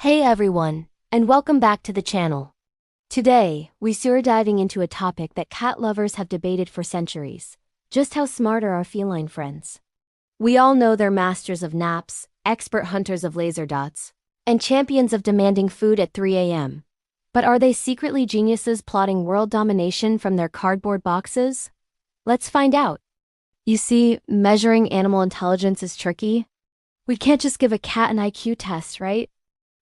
Hey everyone, and welcome back to the channel. Today, we're diving into a topic that cat lovers have debated for centuries. Just how smart are our feline friends? We all know they're masters of naps, expert hunters of laser dots, and champions of demanding food at 3 a.m. But are they secretly geniuses plotting world domination from their cardboard boxes? Let's find out. You see, measuring animal intelligence is tricky. We can't just give a cat an IQ test, right?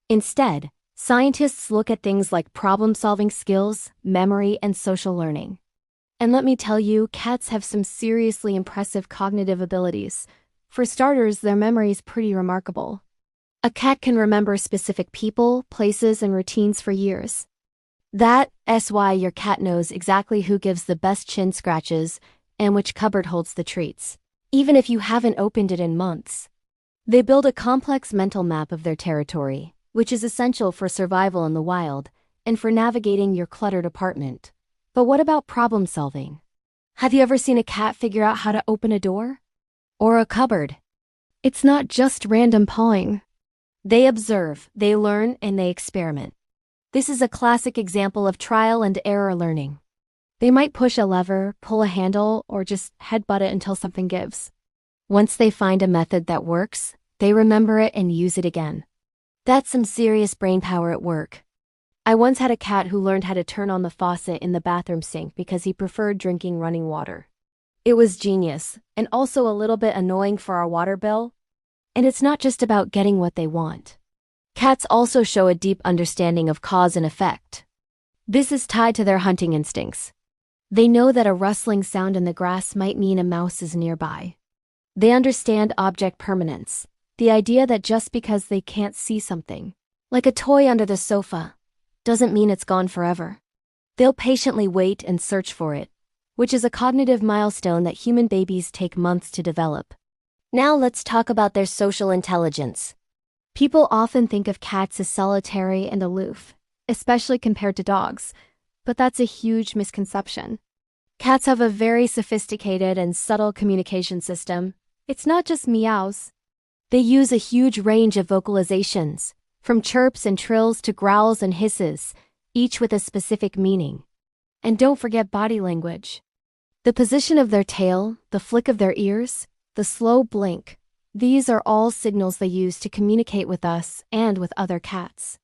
Instead, scientists look at things like problem-solving skills, memory, and social learning. And let me tell you, cats have some seriously impressive cognitive abilities. For starters, their memory is pretty remarkable. A cat can remember specific people, places, and routines for years. That's why your cat knows exactly who gives the best chin scratches and which cupboard holds the treats, even if you haven't opened it in months. They build a complex mental map of their territory, which is essential for survival in the wild and for navigating your cluttered apartment. But what about problem solving? Have you ever seen a cat figure out how to open a door? Or a cupboard? It's not just random pawing. They observe, they learn, and they experiment. This is a classic example of trial and error learning. They might push a lever, pull a handle, or just headbutt it until something gives. Once they find a method that works, they remember it and use it again. That's some serious brain power at work. I once had a cat who learned how to turn on the faucet in the bathroom sink because he preferred drinking running water. It was genius, and also a little bit annoying for our water bill. And it's not just about getting what they want. Cats also show a deep understanding of cause and effect. This is tied to their hunting instincts. They know that a rustling sound in the grass might mean a mouse is nearby. They understand object permanence. The idea that just because they can't see something, like a toy under the sofa, doesn't mean it's gone forever. They'll patiently wait and search for it, which is a cognitive milestone that human babies take months to develop. Now let's talk about their social intelligence. People often think of cats as solitary and aloof, especially compared to dogs, but that's a huge misconception. Cats have a very sophisticated and subtle communication system. It's not just meows. They use a huge range of vocalizations, from chirps and trills to growls and hisses, each with a specific meaning. And don't forget body language. The position of their tail, the flick of their ears, the slow blink, these are all signals they use to communicate with us and with other cats.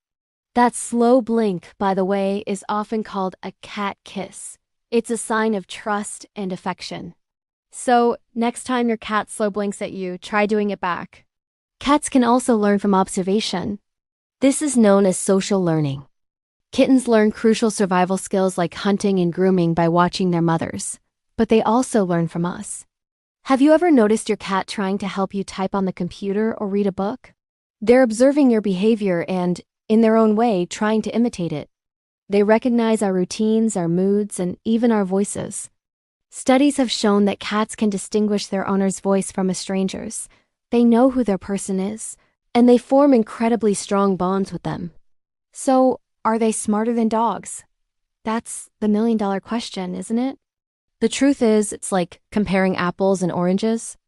That slow blink, by the way, is often called a cat kiss. It's a sign of trust and affection. So, next time your cat slow blinks at you, try doing it back. Cats can also learn from observation. This is known as social learning. Kittens learn crucial survival skills like hunting and grooming by watching their mothers, but they also learn from us. Have you ever noticed your cat trying to help you type on the computer or read a book? They're observing your behavior and, in their own way, trying to imitate it. They recognize our routines, our moods, and even our voices. Studies have shown that cats can distinguish their owner's voice from a stranger's. They know who their person is, and they form incredibly strong bonds with them. So, are they smarter than dogs? That's the million-dollar question, isn't it? The truth is, it's like comparing apples and oranges.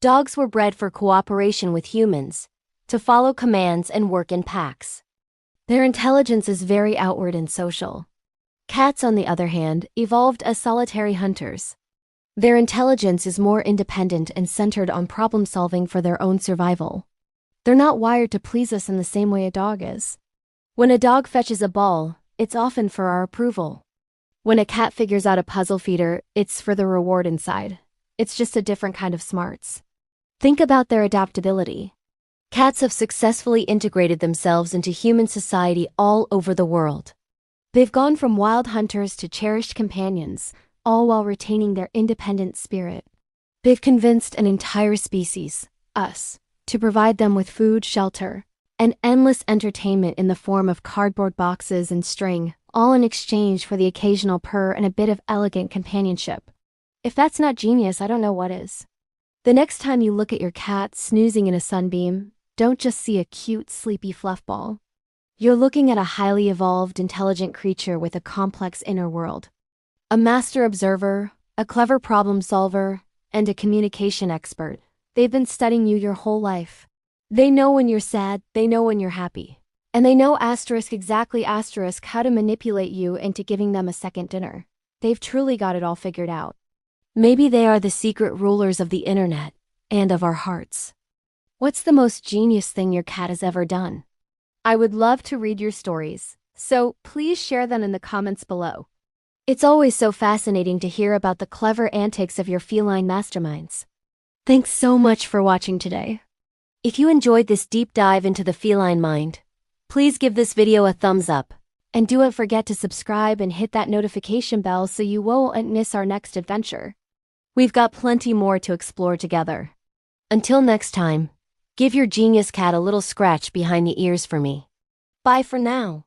Dogs were bred for cooperation with humans, to follow commands and work in packs. Their intelligence is very outward and social. Cats, on the other hand, evolved as solitary hunters. Their intelligence is more independent and centered on problem-solving for their own survival. They're not wired to please us in the same way a dog is. When a dog fetches a ball, it's often for our approval. When a cat figures out a puzzle feeder, it's for the reward inside. It's just a different kind of smarts. Think about their adaptability. Cats have successfully integrated themselves into human society all over the world. They've gone from wild hunters to cherished companions, all while retaining their independent spirit. They've convinced an entire species, us, to provide them with food, shelter, and endless entertainment in the form of cardboard boxes and string, all in exchange for the occasional purr and a bit of elegant companionship. If that's not genius, I don't know what is. The next time you look at your cat snoozing in a sunbeam, don't just see a cute, sleepy fluff ball. You're looking at a highly evolved, intelligent creature with a complex inner world. A master observer, a clever problem solver, and a communication expert. They've been studying you your whole life. They know when you're sad, they know when you're happy. And they know exactly how to manipulate you into giving them a second dinner. They've truly got it all figured out. Maybe they are the secret rulers of the internet and of our hearts. What's the most genius thing your cat has ever done? I would love to read your stories, so please share them in the comments below. It's always so fascinating to hear about the clever antics of your feline masterminds. Thanks so much for watching today. If you enjoyed this deep dive into the feline mind, please give this video a thumbs up. And don't forget to subscribe and hit that notification bell so you won't miss our next adventure. We've got plenty more to explore together. Until next time, give your genius cat a little scratch behind the ears for me. Bye for now.